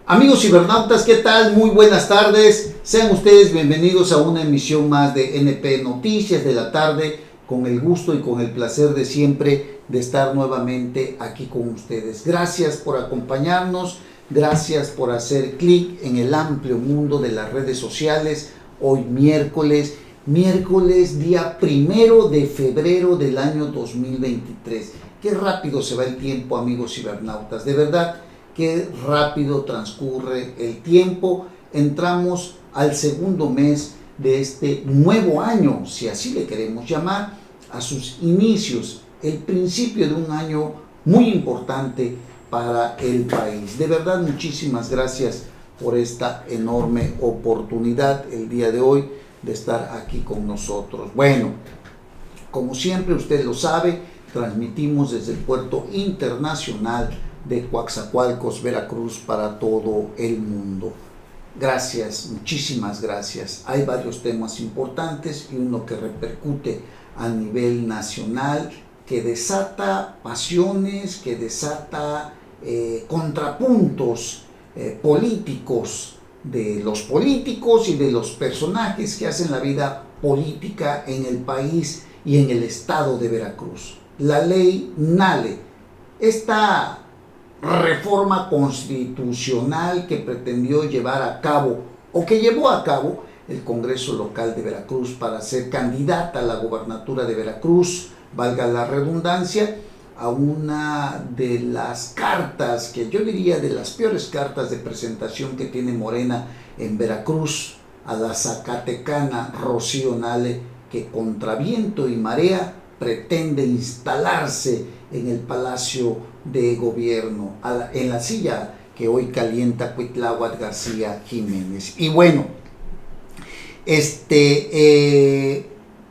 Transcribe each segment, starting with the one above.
Amigos cibernautas, ¿qué tal? Muy buenas tardes. Sean ustedes bienvenidos a una emisión más de NP Noticias de la tarde, con el gusto y con el placer de siempre de estar nuevamente aquí con ustedes. Gracias por acompañarnos, gracias por hacer clic en el amplio mundo de las redes sociales. Hoy miércoles día 1 de febrero del año 2023. Qué rápido se va el tiempo, amigos cibernautas, de verdad. Qué rápido transcurre el tiempo. Entramos al segundo mes de este nuevo año, si así le queremos llamar, a sus inicios, el principio de un año muy importante para el país. De verdad, muchísimas gracias por esta enorme oportunidad el día de hoy de estar aquí con nosotros. Bueno, como siempre usted lo sabe, transmitimos desde el puerto internacional de Coatzacoalcos, Veracruz, para todo el mundo. Gracias, muchísimas gracias. Hay varios temas importantes y uno que repercute a nivel nacional, que desata pasiones, que desata contrapuntos políticos de los políticos y de los personajes que hacen la vida política en el país y en el estado de Veracruz. La ley NALE, esta reforma constitucional que pretendió llevar a cabo, o que llevó a cabo el Congreso Local de Veracruz para ser candidata a la gobernatura de Veracruz, valga la redundancia, a una de las cartas, que yo diría de las peores cartas de presentación que tiene Morena en Veracruz, a la zacatecana Rocío Nale, que contra viento y marea pretende instalarse en el Palacio de Gobierno, en la silla que hoy calienta Cuitláhuac García Jiménez. Y bueno,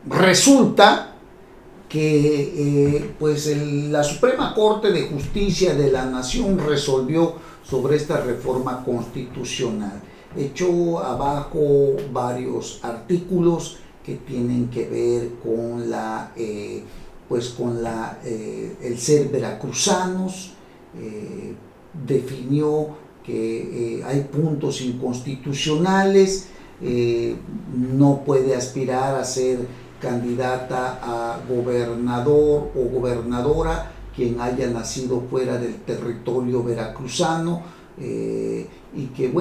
resulta que la Suprema Corte de Justicia de la Nación resolvió sobre esta reforma constitucional. Echó abajo varios artículos que tienen que ver con el ser veracruzanos. Definió que hay puntos inconstitucionales. No puede aspirar a ser candidata a gobernador o gobernadora quien haya nacido fuera del territorio veracruzano, y que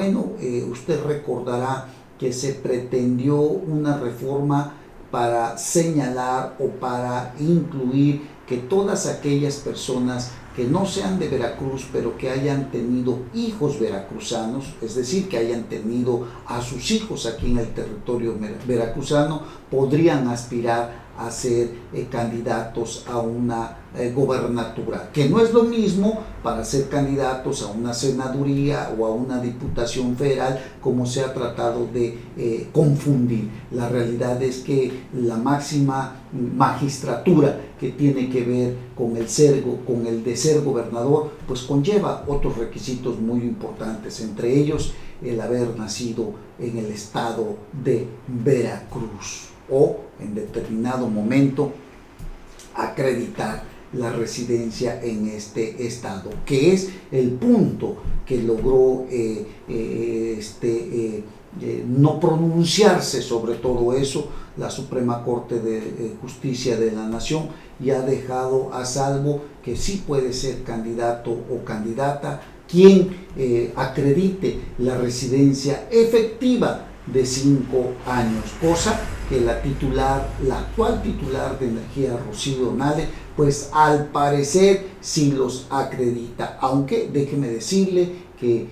usted recordará que se pretendió una reforma para señalar o para incluir que todas aquellas personas que no sean de Veracruz, pero que hayan tenido hijos veracruzanos, es decir, que hayan tenido a sus hijos aquí en el territorio veracruzano, podrían aspirar a ser candidatos a una gobernatura, que no es lo mismo para ser candidatos a una senaduría o a una diputación federal, como se ha tratado de confundir. La realidad es que la máxima magistratura que tiene que ver con el de ser gobernador, pues conlleva otros requisitos muy importantes, entre ellos el haber nacido en el estado de Veracruz, o en determinado momento acreditar la residencia en este estado, que es el punto que logró no pronunciarse sobre todo eso la Suprema Corte de Justicia de la Nación, y ha dejado a salvo que sí puede ser candidato o candidata quien acredite la residencia efectiva de 5 años, cosa que la actual titular de energía, Rocío Nale, pues al parecer sí los acredita, aunque déjeme decirle que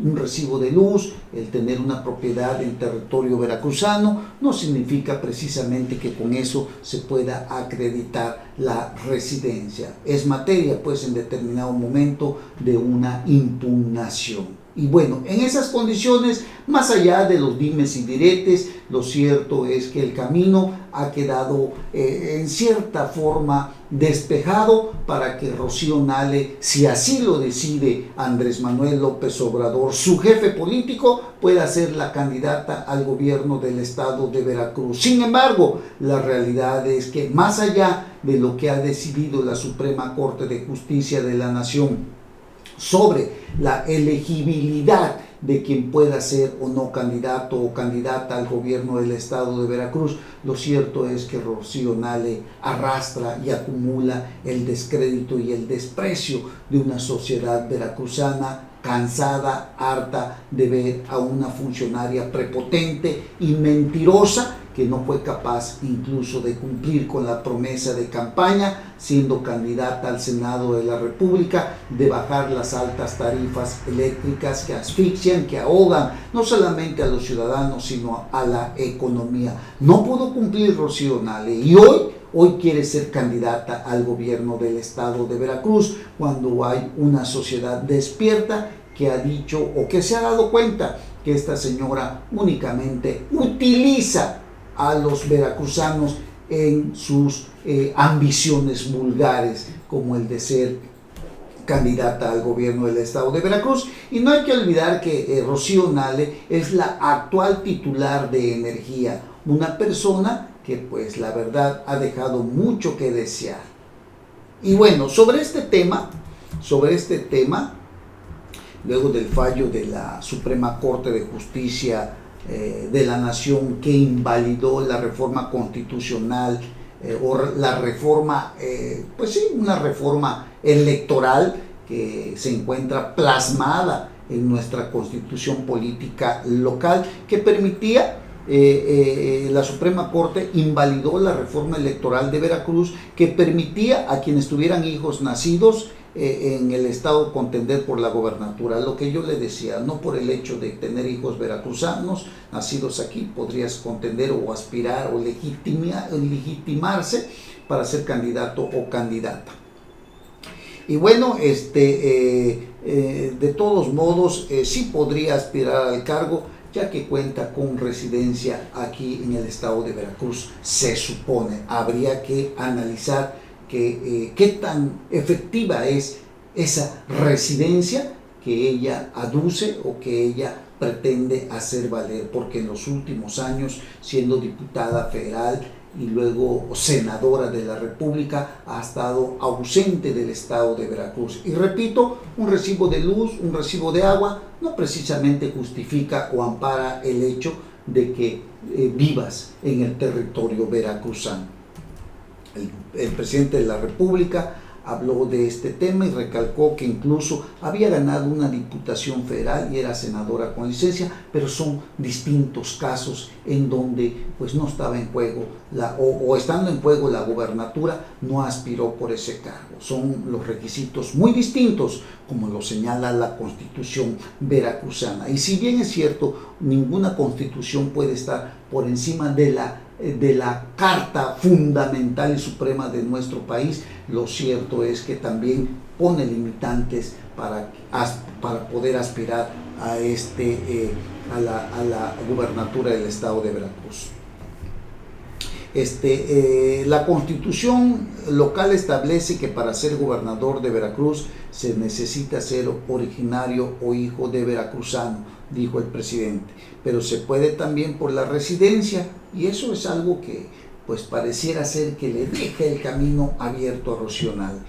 un recibo de luz, el tener una propiedad en territorio veracruzano, no significa precisamente que con eso se pueda acreditar la residencia. Es materia, pues, en determinado momento de una impugnación. Y bueno, en esas condiciones, más allá de los dimes y diretes, lo cierto es que el camino ha quedado en cierta forma despejado para que Rocío Nale, si así lo decide Andrés Manuel López Obrador, su jefe político, pueda ser la candidata al gobierno del estado de Veracruz. Sin embargo, la realidad es que más allá de lo que ha decidido la Suprema Corte de Justicia de la Nación sobre la elegibilidad de quien pueda ser o no candidato o candidata al gobierno del estado de Veracruz, lo cierto es que Rocío Nale arrastra y acumula el descrédito y el desprecio de una sociedad veracruzana cansada, harta de ver a una funcionaria prepotente y mentirosa que no fue capaz incluso de cumplir con la promesa de campaña, siendo candidata al Senado de la República, de bajar las altas tarifas eléctricas que asfixian, que ahogan no solamente a los ciudadanos, sino a la economía. No pudo cumplir Rocío Nale y hoy quiere ser candidata al gobierno del estado de Veracruz, cuando hay una sociedad despierta que ha dicho o que se ha dado cuenta que esta señora únicamente utiliza a los veracruzanos en sus ambiciones vulgares, como el de ser candidata al gobierno del estado de Veracruz. Y no hay que olvidar que Rocío Nale es la actual titular de Energía, una persona que pues la verdad ha dejado mucho que desear. Y bueno, sobre este tema, luego del fallo de la Suprema Corte de Justicia de la Nación, que invalidó la reforma constitucional o la reforma, una reforma electoral que se encuentra plasmada en nuestra constitución política local, que permitía, la Suprema Corte invalidó la reforma electoral de Veracruz, que permitía a quienes tuvieran hijos nacidos en el estado contender por la gobernatura. Lo que yo le decía, no por el hecho de tener hijos veracruzanos nacidos aquí podrías contender o aspirar o legitimarse para ser candidato o candidata. Y bueno, de todos modos sí podría aspirar al cargo, ya que cuenta con residencia aquí en el estado de Veracruz. Se supone, habría que analizar qué tan efectiva es esa residencia que ella aduce o que ella pretende hacer valer, porque en los últimos años, siendo diputada federal y luego senadora de la República, ha estado ausente del estado de Veracruz. Y repito, un recibo de luz, un recibo de agua, no precisamente justifica o ampara el hecho de que vivas en el territorio veracruzano. El presidente de la República habló de este tema y recalcó que incluso había ganado una diputación federal y era senadora con licencia, pero son distintos casos en donde pues no estaba en juego o estando en juego la gobernatura, no aspiró por ese cargo. Son los requisitos muy distintos, como lo señala la Constitución veracruzana. Y si bien es cierto, ninguna constitución puede estar por encima de la Carta Fundamental y Suprema de nuestro país, lo cierto es que también pone limitantes para poder aspirar a la gubernatura del estado de Veracruz. La Constitución local establece que para ser gobernador de Veracruz se necesita ser originario o hijo de veracruzano, dijo el presidente, pero se puede también por la residencia, y eso es algo que pues pareciera ser que le deja el camino abierto a Rocío Nale.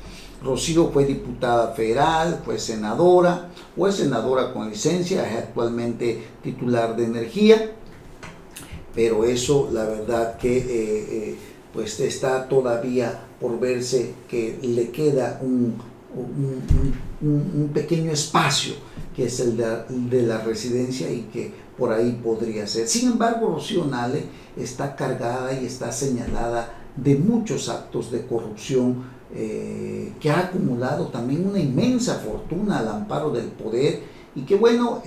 Rocío fue diputada federal, fue senadora, o es senadora con licencia, es actualmente titular de Energía, pero eso la verdad que pues está todavía por verse, que le queda un pequeño espacio, que es el de la residencia, y que por ahí podría ser. Sin embargo, Rocío Nale está cargada y está señalada de muchos actos de corrupción, que ha acumulado también una inmensa fortuna al amparo del poder, y que bueno,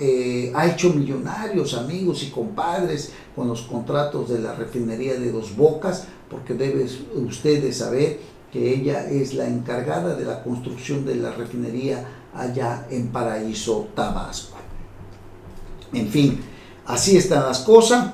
ha hecho millonarios amigos y compadres con los contratos de la refinería de Dos Bocas, porque deben ustedes saber que ella es la encargada de la construcción de la refinería allá en Paraíso, Tabasco. En fin, así están las cosas,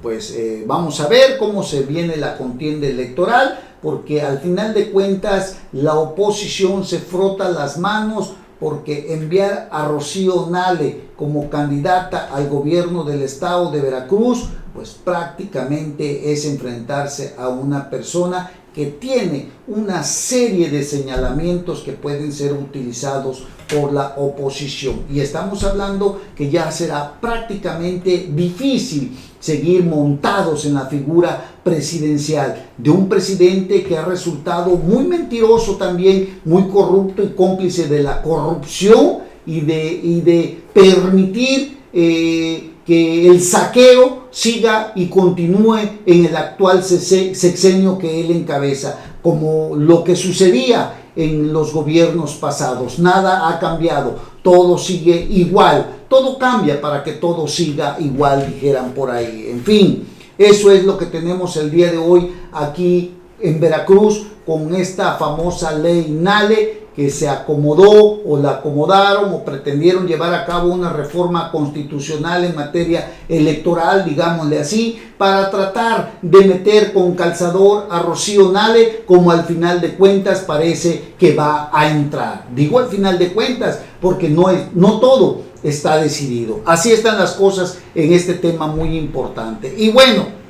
pues vamos a ver cómo se viene la contienda electoral, porque al final de cuentas la oposición se frota las manos, porque enviar a Rocío Nale como candidata al gobierno del estado de Veracruz, pues prácticamente es enfrentarse a una persona que tiene una serie de señalamientos que pueden ser utilizados por la oposición. Y estamos hablando que ya será prácticamente difícil seguir montados en la figura presidencial de un presidente que ha resultado muy mentiroso también, muy corrupto y cómplice de la corrupción y de permitir que el saqueo siga y continúe en el actual sexenio que él encabeza, como lo que sucedía en los gobiernos pasados. Nada ha cambiado, todo sigue igual, todo cambia para que todo siga igual, dijeran por ahí. En fin, eso es lo que tenemos el día de hoy aquí en Veracruz con esta famosa ley Nale, que se acomodó o la acomodaron o pretendieron llevar a cabo una reforma constitucional en materia electoral, digámosle así, para tratar de meter con calzador a Rocío Nale, como al final de cuentas parece que va a entrar. Digo al final de cuentas porque no todo está decidido. Así están las cosas en este tema muy importante. Y bueno,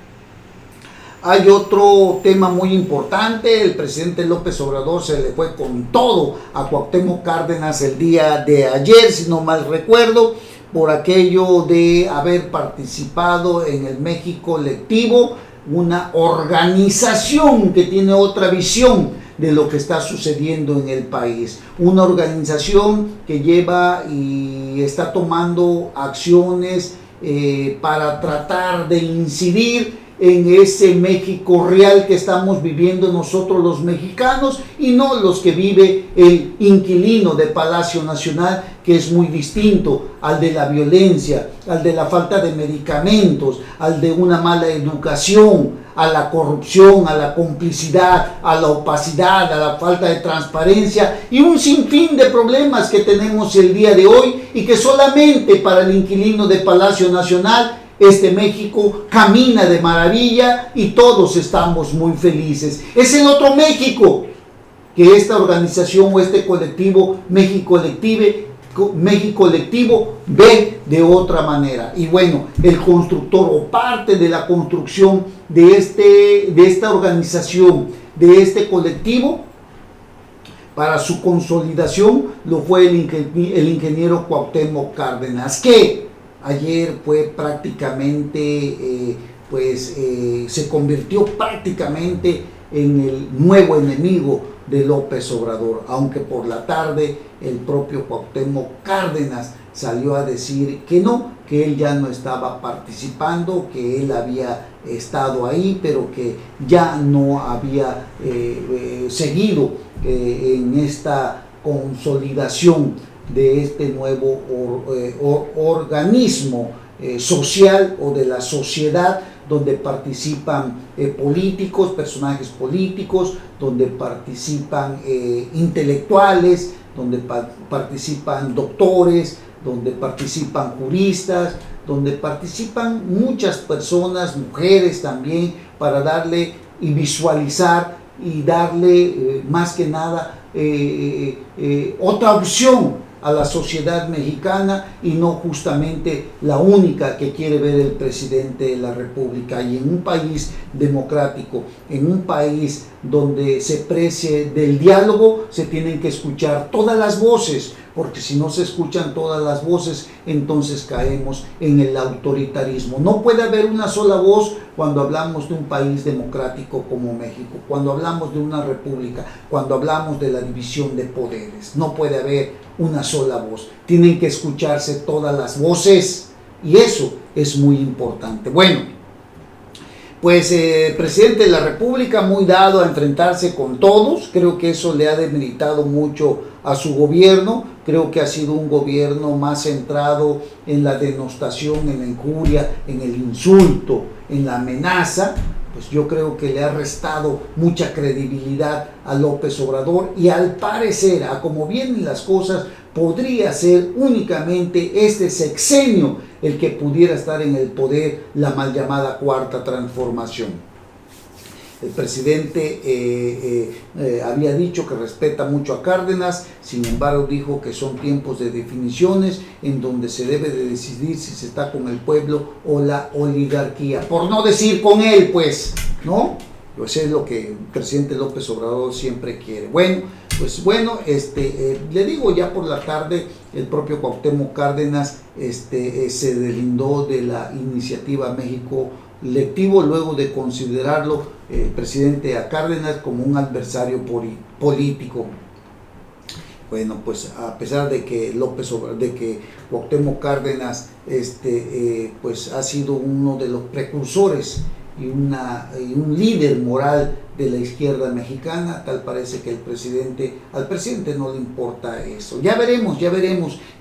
hay otro tema muy importante. El presidente López Obrador se le fue con todo a Cuauhtémoc Cárdenas el día de ayer, si no mal recuerdo, por aquello de haber participado en el México Colectivo, una organización que tiene otra visión de lo que está sucediendo en el país. Una organización que lleva y está tomando acciones para tratar de incidir en ese México real que estamos viviendo nosotros los mexicanos y no los que vive el inquilino de Palacio Nacional, que es muy distinto al de la violencia, al de la falta de medicamentos, al de una mala educación, a la corrupción, a la complicidad, a la opacidad, a la falta de transparencia y un sinfín de problemas que tenemos el día de hoy y que solamente para el inquilino de Palacio Nacional este México camina de maravilla y todos estamos muy felices. Es el otro México que esta organización o este colectivo México Colectivo ve de otra manera. Y bueno, el constructor o parte de la construcción de esta organización, de este colectivo, para su consolidación lo fue el ingeniero Cuauhtémoc Cárdenas, que ayer fue prácticamente, se convirtió prácticamente en el nuevo enemigo de López Obrador, aunque por la tarde el propio Cuauhtémoc Cárdenas salió a decir que no, que él ya no estaba participando, que él había estado ahí, pero que ya no había seguido en esta consolidación de este nuevo organismo social o de la sociedad, donde participan políticos, personajes políticos, donde participan intelectuales, donde participan doctores, donde participan juristas, donde participan muchas personas, mujeres también, para darle y visualizar y darle más que nada otra opción a la sociedad mexicana y no justamente la única que quiere ver el presidente de la República. Y en un país democrático, en un país donde se precie del diálogo, se tienen que escuchar todas las voces, porque si no se escuchan todas las voces, entonces caemos en el autoritarismo. No puede haber una sola voz cuando hablamos de un país democrático como México, cuando hablamos de una república, cuando hablamos de la división de poderes. No puede haber una sola voz, tienen que escucharse todas las voces y eso es muy importante. Bueno, pues el presidente de la República, muy dado a enfrentarse con todos, creo que eso le ha demeritado mucho a su gobierno. Creo que ha sido un gobierno más centrado en la denostación, en la injuria, en el insulto, en la amenaza. Pues yo creo que le ha restado mucha credibilidad a López Obrador y al parecer, a como vienen las cosas, podría ser únicamente este sexenio el que pudiera estar en el poder, la mal llamada Cuarta Transformación. El presidente había dicho que respeta mucho a Cárdenas, sin embargo dijo que son tiempos de definiciones en donde se debe de decidir si se está con el pueblo o la oligarquía, por no decir con él, pues, ¿no? Pues es lo que el presidente López Obrador siempre quiere. Bueno, pues bueno, le digo, ya por la tarde el propio Cuauhtémoc Cárdenas se deslindó de la iniciativa México Lectivo, luego de considerarlo el presidente a Cárdenas como un adversario político. Bueno, pues a pesar de que Cuauhtémoc Cárdenas pues ha sido uno de los precursores y un líder moral de la izquierda mexicana, tal parece que al presidente no le importa eso. Ya veremos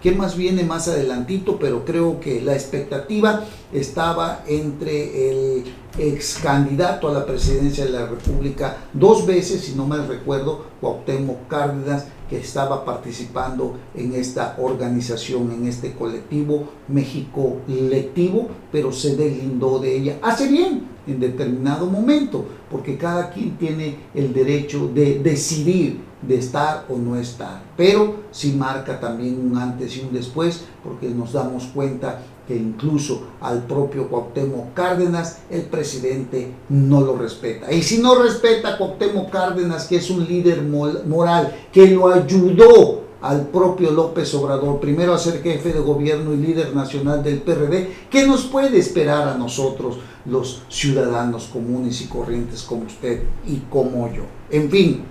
qué más viene más adelantito, pero creo que la expectativa estaba entre el ex candidato a la presidencia de la República 2 veces, si no mal recuerdo, Cuauhtémoc Cárdenas, que estaba participando en esta organización, en este colectivo México Lectivo, pero se deslindó de ella. Hace bien en determinado momento, porque cada quien tiene el derecho de decidir de estar o no estar, pero sí marca también un antes y un después, porque nos damos cuenta que incluso al propio Cuauhtémoc Cárdenas el presidente no lo respeta. Y si no respeta a Cuauhtémoc Cárdenas, que es un líder moral, que lo ayudó al propio López Obrador, primero a ser jefe de gobierno y líder nacional del PRD, ¿qué nos puede esperar a nosotros, los ciudadanos comunes y corrientes como usted y como yo? En fin,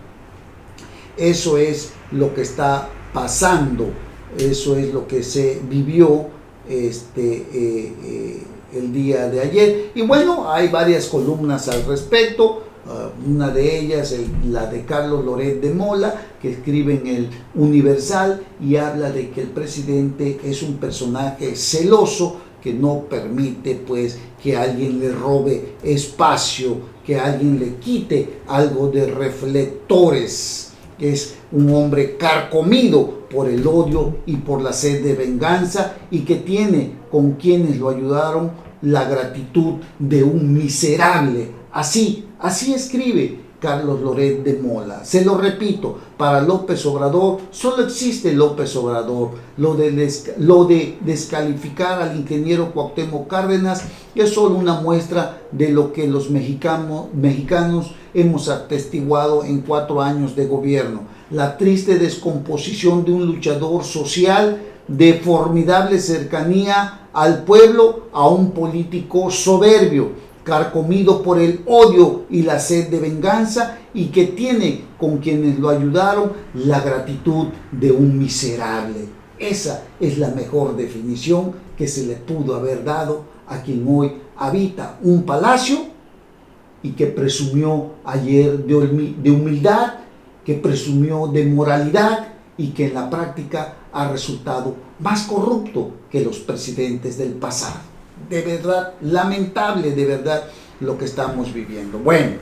eso es lo que está pasando, eso es lo que se vivió el día de ayer. Y bueno, hay varias columnas al respecto. Una de ellas, la de Carlos Loret de Mola, que escribe en el Universal y habla de que el presidente es un personaje celoso que no permite pues que alguien le robe espacio, que alguien le quite algo de reflectores, que es un hombre carcomido por el odio y por la sed de venganza, y que tiene con quienes lo ayudaron la gratitud de un miserable. Así escribe Carlos Loret de Mola. Se lo repito, para López Obrador solo existe López Obrador. Lo de descalificar al ingeniero Cuauhtémoc Cárdenas es solo una muestra de lo que los mexicanos hemos atestiguado en 4 años de gobierno. La triste descomposición de un luchador social de formidable cercanía al pueblo a un político soberbio, carcomido por el odio y la sed de venganza, y que tiene con quienes lo ayudaron la gratitud de un miserable. Esa es la mejor definición que se le pudo haber dado a quien hoy habita un palacio y que presumió ayer de humildad, que presumió de moralidad y que en la práctica ha resultado más corrupto que los presidentes del pasado. De verdad, lamentable, de verdad, lo que estamos viviendo. Bueno,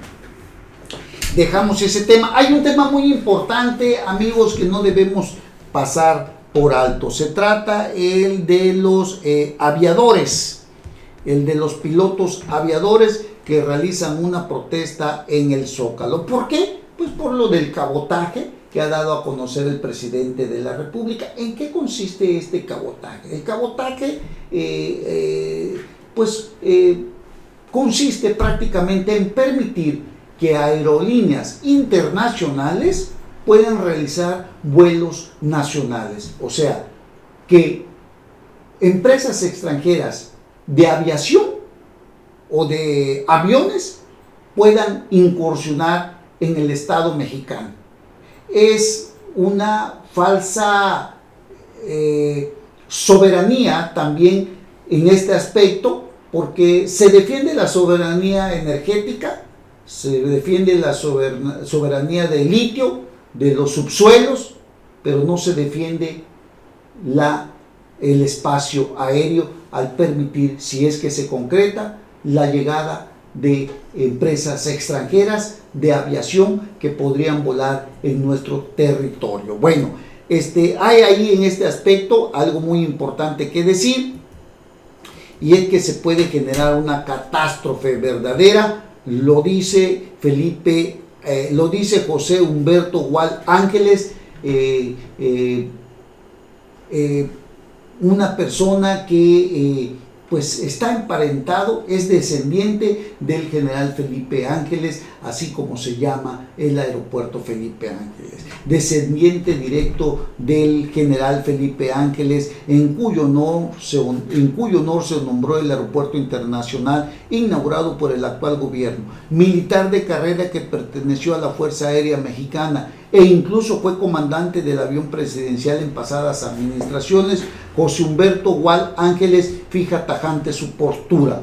dejamos ese tema. Hay un tema muy importante, amigos, que no debemos pasar por alto. Se trata el de los aviadores, el de los pilotos aviadores que realizan una protesta en el Zócalo. ¿Por qué? Pues por lo del cabotaje que ha dado a conocer el presidente de la República. ¿En qué consiste este cabotaje? El cabotaje consiste prácticamente en permitir que aerolíneas internacionales puedan realizar vuelos nacionales. O sea, que empresas extranjeras de aviación o de aviones puedan incursionar en el Estado mexicano. Es una falsa soberanía también en este aspecto, porque se defiende la soberanía energética, se defiende la soberanía del litio, de los subsuelos, pero no se defiende el espacio aéreo al permitir, si es que se concreta, la llegada de empresas extranjeras de aviación que podrían volar en nuestro territorio. Bueno, hay ahí en este aspecto algo muy importante que decir, y es que se puede generar una catástrofe verdadera. Lo dice lo dice José Humberto Gual Ángeles, una persona que pues está emparentado, es descendiente del general Felipe Ángeles, así como se llama el aeropuerto Felipe Ángeles. Descendiente directo del general Felipe Ángeles, en cuyo honor se nombró el aeropuerto internacional inaugurado por el actual gobierno. Militar de carrera que perteneció a la Fuerza Aérea Mexicana e incluso fue comandante del avión presidencial en pasadas administraciones, José Humberto Gual Ángeles fija tajante su postura.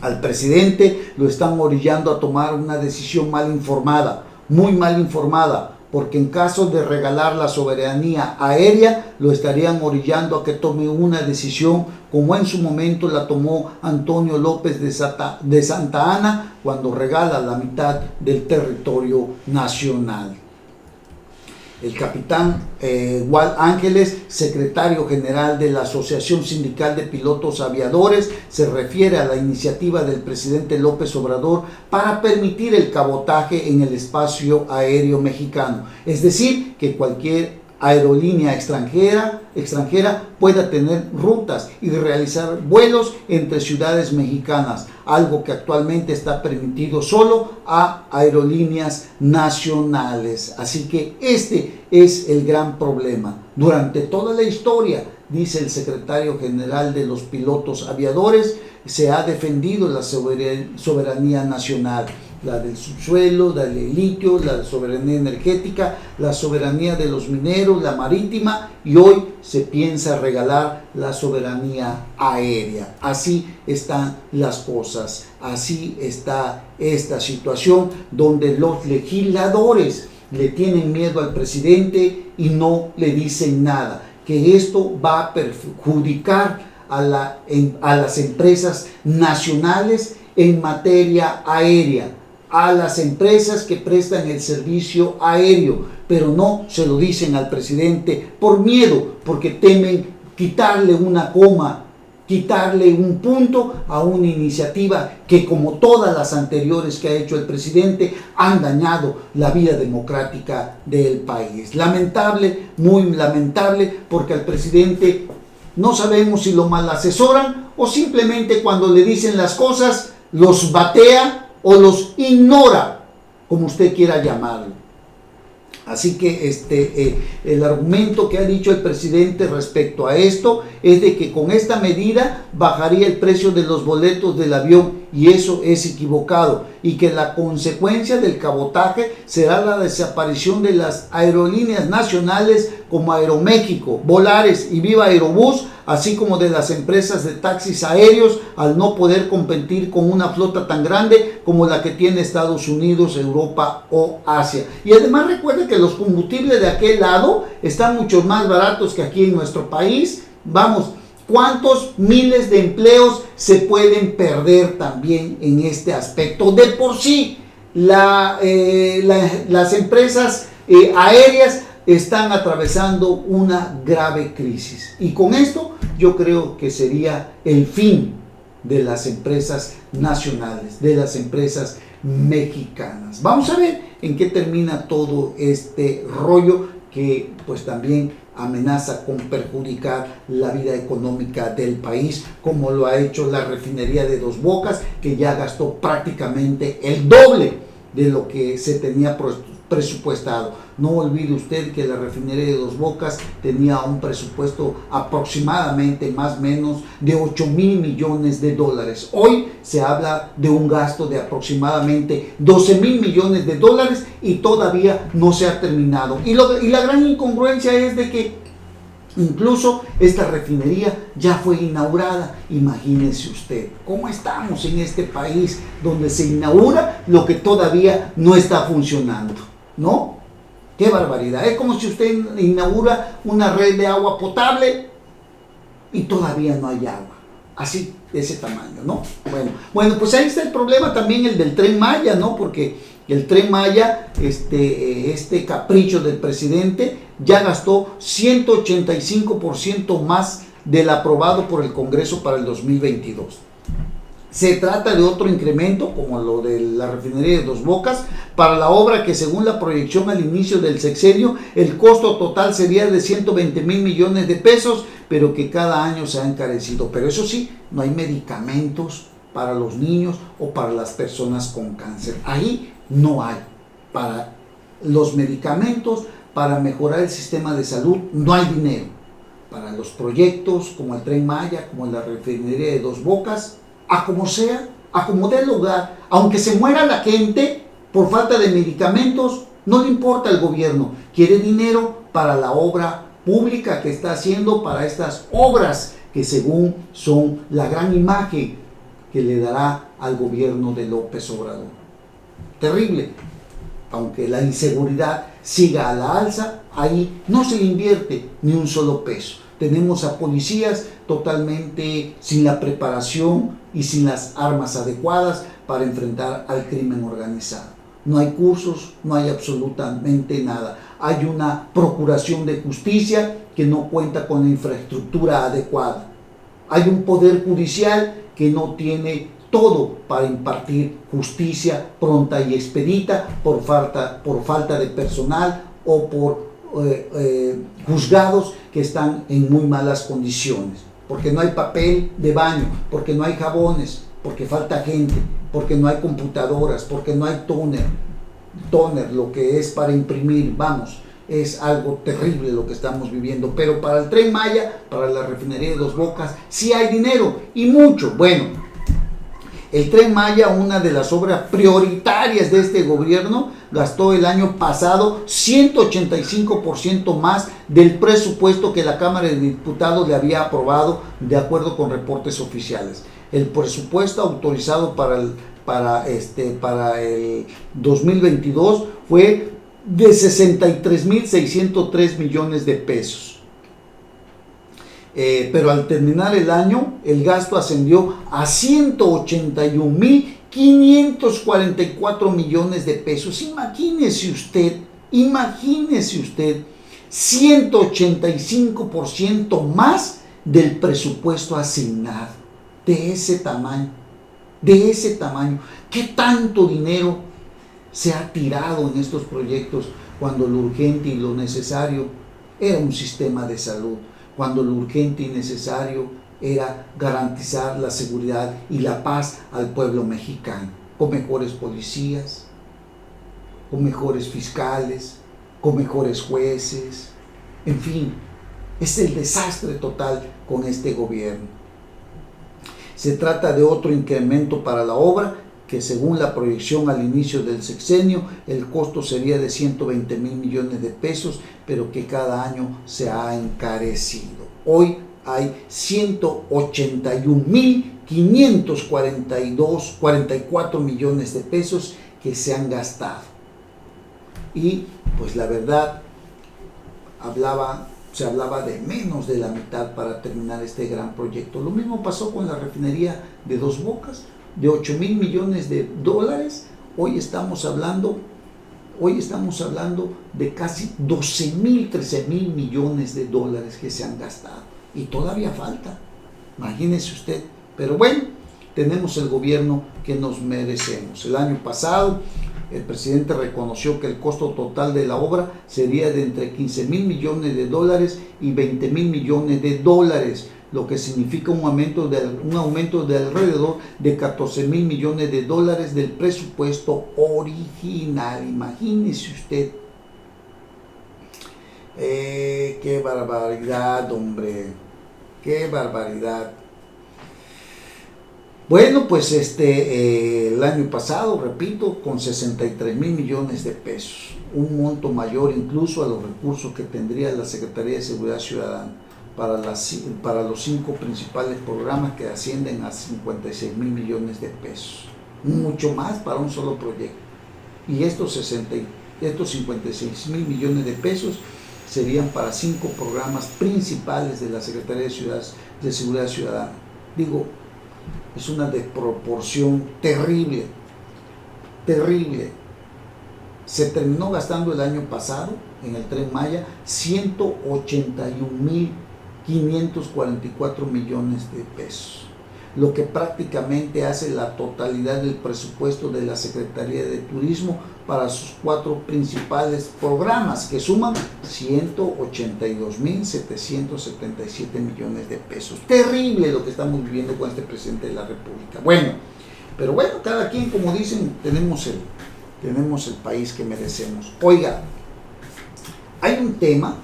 Al presidente lo están orillando a tomar una decisión mal informada, muy mal informada, porque en caso de regalar la soberanía aérea, lo estarían orillando a que tome una decisión como en su momento la tomó Antonio López de Santa Anna cuando regala la mitad del territorio nacional. El capitán Gual Ángeles, secretario general de la Asociación Sindical de Pilotos Aviadores, se refiere a la iniciativa del presidente López Obrador para permitir el cabotaje en el espacio aéreo mexicano. Es decir, que cualquier aerolínea extranjera pueda tener rutas y realizar vuelos entre ciudades mexicanas, algo que actualmente está permitido solo a aerolíneas nacionales. Así que este es el gran problema. Durante toda la historia, dice el secretario general de los pilotos aviadores, se ha defendido la soberanía nacional, la del subsuelo, la del litio, la soberanía energética, la soberanía de los mineros, la marítima, y hoy se piensa regalar la soberanía aérea. Así están las cosas, así está esta situación donde los legisladores le tienen miedo al presidente y no le dicen nada, que esto va a perjudicar a las empresas nacionales en materia aérea, a las empresas que prestan el servicio aéreo, pero no se lo dicen al presidente por miedo, porque temen quitarle una coma, quitarle un punto a una iniciativa que, como todas las anteriores que ha hecho el presidente, han dañado la vida democrática del país. Lamentable, muy lamentable, porque al presidente no sabemos si lo mal asesoran o simplemente cuando le dicen las cosas los batea o los ignora, como usted quiera llamarlo. Así que el argumento que ha dicho el presidente respecto a esto es de que con esta medida bajaría el precio de los boletos del avión, y eso es equivocado, y que la consecuencia del cabotaje será la desaparición de las aerolíneas nacionales como Aeroméxico, Volares y Viva Aerobús, así como de las empresas de taxis aéreos, al no poder competir con una flota tan grande como la que tiene Estados Unidos, Europa o Asia. Y además recuerden que los combustibles de aquel lado están mucho más baratos que aquí en nuestro país. Vamos, ¿cuántos miles de empleos se pueden perder también en este aspecto? De por sí, las empresas aéreas están atravesando una grave crisis, y con esto yo creo que sería el fin de las empresas nacionales, de las empresas mexicanas. Vamos a ver en qué termina todo este rollo que pues también amenaza con perjudicar la vida económica del país, como lo ha hecho la refinería de Dos Bocas, que ya gastó prácticamente el doble de lo que se tenía presupuestado. No olvide usted que la refinería de Dos Bocas tenía un presupuesto aproximadamente más o menos de 8,000 millones de dólares. Hoy se habla de un gasto de aproximadamente 12,000 millones de dólares y todavía no se ha terminado. Y la gran incongruencia es de que incluso esta refinería ya fue inaugurada. Imagínese usted cómo estamos en este país, donde se inaugura lo que todavía no está funcionando, ¿no? ¡Qué barbaridad! Es como si usted inaugura una red de agua potable y todavía no hay agua. Así, de ese tamaño, ¿no? Bueno, pues ahí está el problema también, el del Tren Maya, ¿no? Porque el Tren Maya, este capricho del presidente, ya gastó 185% más del aprobado por el Congreso para el 2022. Se trata de otro incremento, como lo de la refinería de Dos Bocas, para la obra que según la proyección al inicio del sexenio, el costo total sería de 120,000 millones de pesos, pero que cada año se ha encarecido. Pero eso sí, no hay medicamentos para los niños o para las personas con cáncer. Ahí no hay. Para los medicamentos, para mejorar el sistema de salud, no hay dinero. Para los proyectos como el Tren Maya, como la refinería de Dos Bocas, a como sea, a como dé lugar, aunque se muera la gente por falta de medicamentos, no le importa al gobierno, quiere dinero para la obra pública que está haciendo, para estas obras que según son la gran imagen que le dará al gobierno de López Obrador. Terrible, aunque la inseguridad siga a la alza, ahí no se le invierte ni un solo peso. Tenemos a policías totalmente sin la preparación y sin las armas adecuadas para enfrentar al crimen organizado. No hay cursos, no hay absolutamente nada. Hay una procuración de justicia que no cuenta con la infraestructura adecuada. Hay un poder judicial que no tiene todo para impartir justicia pronta y expedita por falta de personal o por juzgados que están en muy malas condiciones, porque no hay papel de baño, porque no hay jabones, porque falta gente, porque no hay computadoras, porque no hay toner, lo que es para imprimir, vamos, es algo terrible lo que estamos viviendo. Pero para el Tren Maya, para la refinería de Dos Bocas, sí hay dinero y mucho. Bueno, el Tren Maya, una de las obras prioritarias de este gobierno, gastó el año pasado 185% más del presupuesto que la Cámara de Diputados le había aprobado de acuerdo con reportes oficiales. El presupuesto autorizado para el 2022 fue de 63,603 millones de pesos. Pero al terminar el año, el gasto ascendió a 181,544 millones de pesos. Imagínese usted, 185% más del presupuesto asignado. De ese tamaño. ¿Qué tanto dinero se ha tirado en estos proyectos cuando lo urgente y lo necesario era un sistema de salud? Cuando lo urgente y necesario era garantizar la seguridad y la paz al pueblo mexicano, con mejores policías, con mejores fiscales, con mejores jueces, en fin, es el desastre total con este gobierno. Se trata de otro incremento para la obra que según la proyección al inicio del sexenio, el costo sería de 120,000 millones de pesos, pero que cada año se ha encarecido. Hoy hay 181,544 millones de pesos que se han gastado. Y pues la verdad, se hablaba de menos de la mitad para terminar este gran proyecto. Lo mismo pasó con la refinería de Dos Bocas, de 8,000 millones de dólares. Hoy estamos hablando de casi 12,000, 13,000 millones de dólares que se han gastado. Y todavía falta, imagínese usted. Pero bueno, tenemos el gobierno que nos merecemos. El año pasado, el presidente reconoció que el costo total de la obra sería de entre 15,000 millones de dólares y 20,000 millones de dólares, lo que significa un aumento de alrededor de 14,000 millones de dólares del presupuesto original. Imagínese usted. Qué barbaridad, hombre, qué barbaridad. Bueno, pues el año pasado, repito, con 63,000 millones de pesos, un monto mayor incluso a los recursos que tendría la Secretaría de Seguridad Ciudadana para los 5 principales programas que ascienden a 56,000 millones de pesos, mucho más para un solo proyecto. Y estos 56,000 millones de pesos serían para 5 programas principales de la Secretaría de Seguridad Ciudadana. Digo, es una desproporción terrible, terrible. Se terminó gastando el año pasado en el Tren Maya 181,544 millones de pesos. lo que prácticamente hace la totalidad del presupuesto de la Secretaría de Turismo para sus 4 principales programas, que suman 182.777 millones de pesos. Terrible lo que estamos viviendo con este presidente de la República. Bueno, pero bueno, cada quien, como dicen, tenemos el país que merecemos. Oiga, hay un tema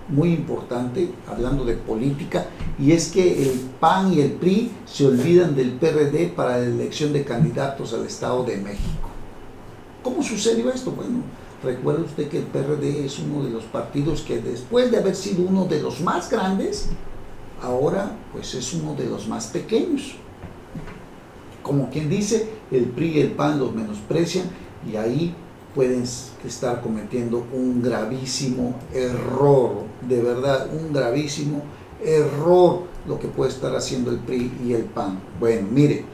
muy importante, hablando de política, y es que el PAN y el PRI se olvidan del PRD para la elección de candidatos al Estado de México. ¿Cómo sucedió esto? Bueno, recuerde usted que el PRD es uno de los partidos que, después de haber sido uno de los más grandes, ahora pues es uno de los más pequeños. Como quien dice, el PRI y el PAN los menosprecian, y ahí pueden estar cometiendo un gravísimo error, de verdad, un gravísimo error lo que puede estar haciendo el PRI y el PAN. Bueno, mire,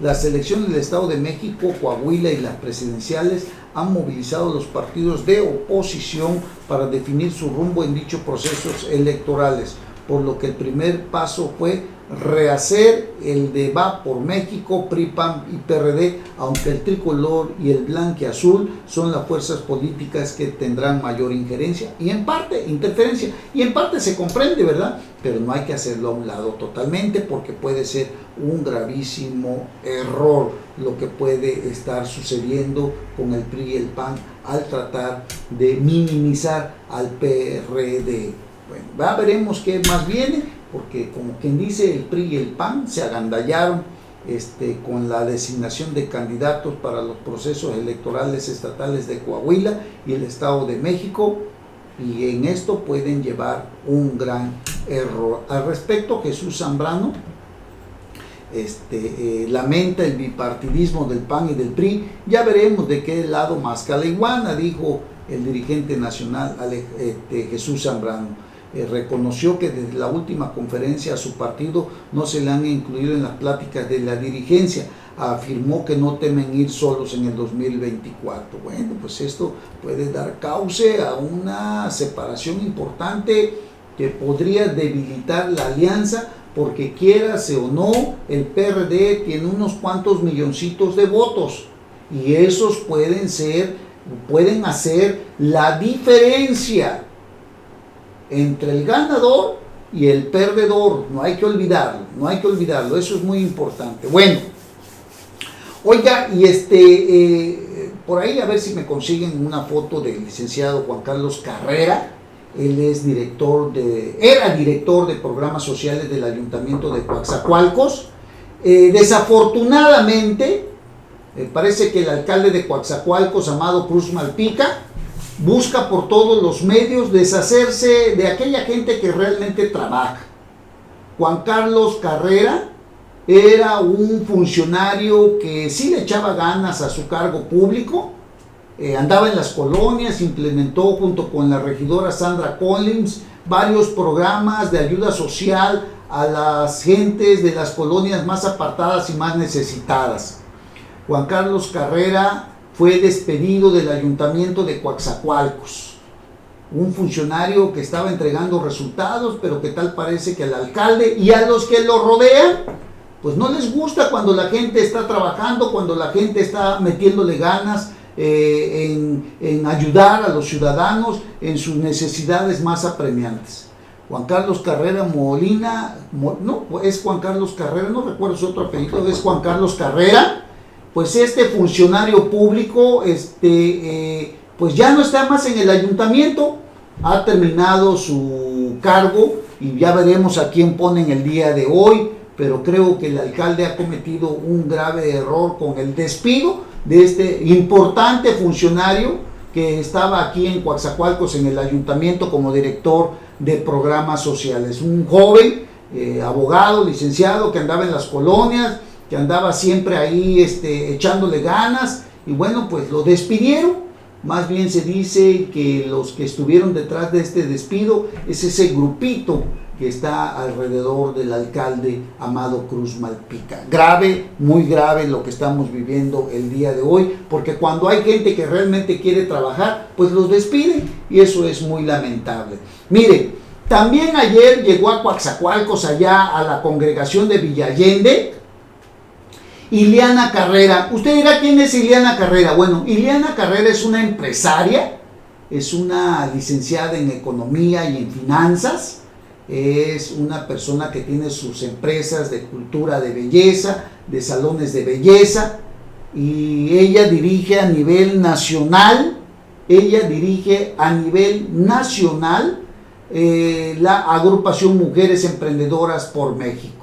las elecciones del Estado de México, Coahuila y las presidenciales han movilizado a los partidos de oposición para definir su rumbo en dichos procesos electorales, por lo que el primer paso fue rehacer el de Va por México, PRI, PAN y PRD, aunque el tricolor y el blanquiazul son las fuerzas políticas que tendrán mayor interferencia, y en parte se comprende, ¿verdad? Pero no hay que hacerlo a un lado totalmente, porque puede ser un gravísimo error lo que puede estar sucediendo con el PRI y el PAN al tratar de minimizar al PRD. Bueno, ya veremos qué más viene, porque como quien dice, el PRI y el PAN se agandallaron con la designación de candidatos para los procesos electorales estatales de Coahuila y el Estado de México, y en esto pueden llevar un gran error. Al respecto, Jesús Zambrano lamenta el bipartidismo del PAN y del PRI. Ya veremos de qué lado más la iguana, dijo el dirigente nacional Jesús Zambrano. Reconoció que desde la última conferencia a su partido no se le han incluido en las pláticas de la dirigencia. Afirmó que no temen ir solos en el 2024. Bueno, pues esto puede dar cauce a una separación importante que podría debilitar la alianza, porque quiérase o no, el PRD tiene unos cuantos milloncitos de votos, y esos pueden hacer la diferencia entre el ganador y el perdedor. No hay que olvidarlo, eso es muy importante. Bueno, oiga, y por ahí a ver si me consiguen una foto del licenciado Juan Carlos Carrera. Él era director de programas sociales del Ayuntamiento de Coatzacoalcos. Desafortunadamente, parece que el alcalde de Coatzacoalcos, Amado Cruz Malpica, busca por todos los medios deshacerse de aquella gente que realmente trabaja. Juan Carlos Carrera era un funcionario que sí le echaba ganas a su cargo público, andaba en las colonias, implementó junto con la regidora Sandra Collins varios programas de ayuda social a las gentes de las colonias más apartadas y más necesitadas. Juan Carlos Carrera fue despedido del Ayuntamiento de Coatzacoalcos, un funcionario que estaba entregando resultados, pero que tal parece que al alcalde y a los que lo rodean, pues no les gusta cuando la gente está trabajando, cuando la gente está metiéndole ganas en ayudar a los ciudadanos en sus necesidades más apremiantes. Juan Carlos Carrera Molina, no, es Juan Carlos Carrera, no recuerdo su otro apellido, es Juan Carlos Carrera. Pues este funcionario público, pues ya no está más en el ayuntamiento, ha terminado su cargo, y ya veremos a quién ponen el día de hoy, pero creo que el alcalde ha cometido un grave error con el despido de este importante funcionario que estaba aquí en Coatzacoalcos, en el ayuntamiento, como director de programas sociales. Un joven abogado, licenciado, que andaba en las colonias, que andaba siempre ahí echándole ganas, y bueno, pues lo despidieron. Más bien se dice que los que estuvieron detrás de este despido es ese grupito que está alrededor del alcalde Amado Cruz Malpica. Grave, muy grave lo que estamos viviendo el día de hoy, porque cuando hay gente que realmente quiere trabajar, pues los despiden, y eso es muy lamentable. Mire, También ayer llegó a Coatzacoalcos, allá a la congregación de Villa Allende, Ileana Carrera. Usted dirá, ¿quién es Ileana Carrera? Bueno, Ileana Carrera es una empresaria, es una licenciada en economía y en finanzas, es una persona que tiene sus empresas de cultura de belleza, de salones de belleza, y ella dirige a nivel nacional, la agrupación Mujeres Emprendedoras por México.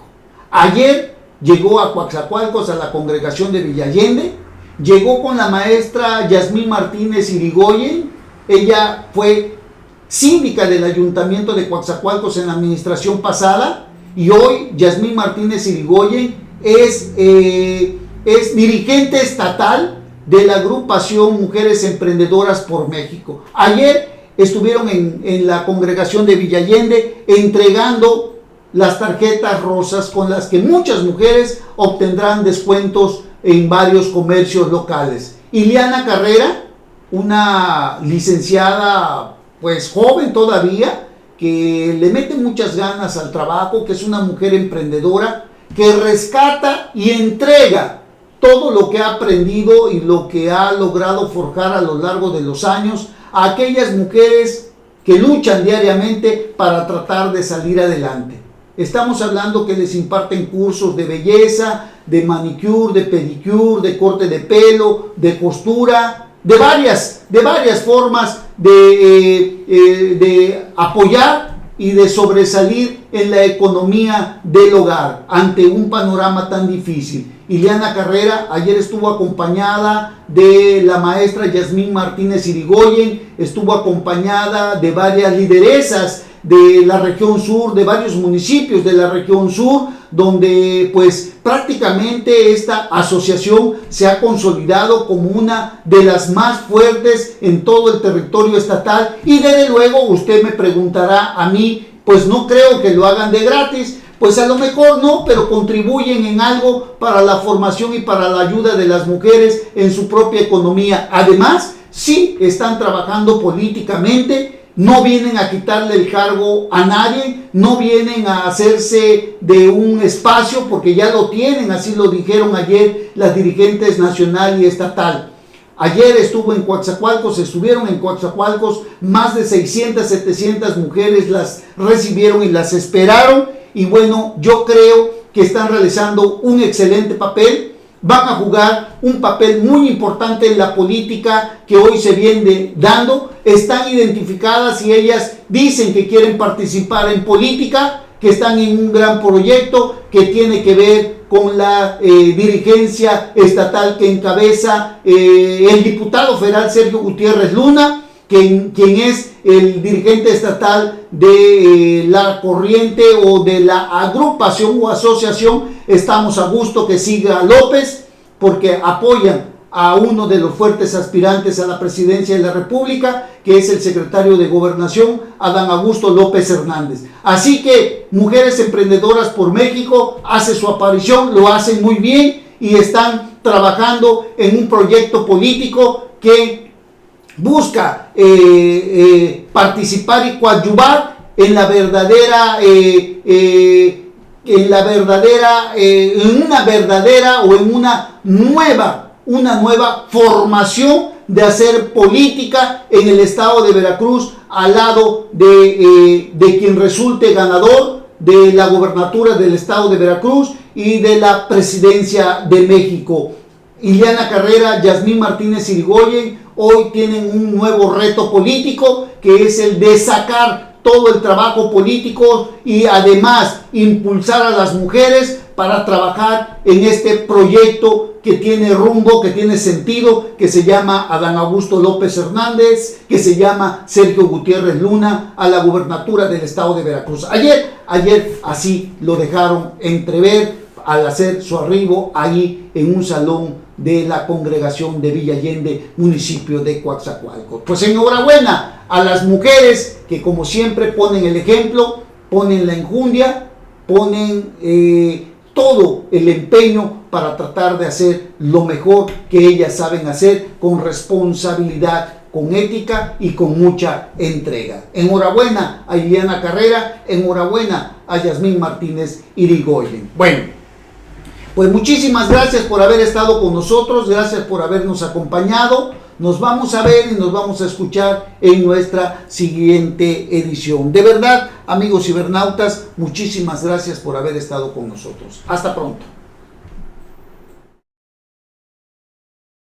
Ayer llegó a Coatzacoalcos, a la congregación de Villa Allende, llegó con la maestra Yasmín Martínez Irigoyen. Ella fue síndica del ayuntamiento de Coatzacoalcos en la administración pasada, y hoy Yasmín Martínez Irigoyen es dirigente estatal de la agrupación Mujeres Emprendedoras por México. Ayer estuvieron en la congregación de Villa Allende entregando las tarjetas rosas con las que muchas mujeres obtendrán descuentos en varios comercios locales. Ileana Carrera, una licenciada pues joven todavía, que le mete muchas ganas al trabajo, que es una mujer emprendedora, que rescata y entrega todo lo que ha aprendido y lo que ha logrado forjar a lo largo de los años a aquellas mujeres que luchan diariamente para tratar de salir adelante. Estamos hablando que les imparten cursos de belleza, de manicure, de pedicure, de corte de pelo, de costura, de varias formas de apoyar y de sobresalir en la economía del hogar ante un panorama tan difícil. Ileana Carrera ayer estuvo acompañada de la maestra Yasmín Martínez Irigoyen, estuvo acompañada de varias lideresas de la región sur, de varios municipios de la región sur, donde pues prácticamente esta asociación se ha consolidado como una de las más fuertes en todo el territorio estatal. Y desde luego usted me preguntará a mí, pues no creo que lo hagan de gratis. Pues a lo mejor no, pero contribuyen en algo para la formación y para la ayuda de las mujeres en su propia economía. Además, sí están trabajando políticamente, no vienen a quitarle el cargo a nadie, no vienen a hacerse de un espacio porque ya lo tienen, así lo dijeron ayer las dirigentes nacional y estatal. Ayer estuvieron en Coatzacoalcos, más de 600, 700 mujeres las recibieron y las esperaron. Y bueno, yo creo que están realizando un excelente papel, van a jugar un papel muy importante en la política que hoy se viene dando. Están identificadas y ellas dicen que quieren participar en política, que están en un gran proyecto que tiene que ver con la dirigencia estatal que encabeza el diputado federal Sergio Gutiérrez Luna, quien es el dirigente estatal de la corriente o de la agrupación o asociación Estamos a Gusto, que siga a López, porque apoyan a uno de los fuertes aspirantes a la presidencia de la República, que es el secretario de Gobernación, Adán Augusto López Hernández. Así que Mujeres Emprendedoras por México hace su aparición, lo hacen muy bien y están trabajando en un proyecto político que busca participar y coadyuvar en la verdadera una nueva formación de hacer política en el estado de Veracruz, al lado de quien resulte ganador de la gobernatura del estado de Veracruz y de la presidencia de México. Ileana Carrera, Yasmín Martínez Irigoyen hoy tienen un nuevo reto político, que es el de sacar todo el trabajo político y además impulsar a las mujeres para trabajar en este proyecto que tiene rumbo, que tiene sentido, que se llama Adán Augusto López Hernández, que se llama Sergio Gutiérrez Luna a la gubernatura del estado de Veracruz. Ayer así lo dejaron entrever al hacer su arribo ahí en un salón de la congregación de Villa Allende, municipio de Coatzacoalcos. Pues enhorabuena a las mujeres que, como siempre, ponen el ejemplo, ponen la enjundia, ponen todo el empeño para tratar de hacer lo mejor que ellas saben hacer, con responsabilidad con ética y con mucha entrega. Enhorabuena a Liliana Carrera, enhorabuena a Yasmín Martínez Irigoyen. Bueno, pues muchísimas gracias por haber estado con nosotros, gracias por habernos acompañado. Nos vamos a ver y nos vamos a escuchar en nuestra siguiente edición. De verdad, amigos cibernautas, muchísimas gracias por haber estado con nosotros. Hasta pronto.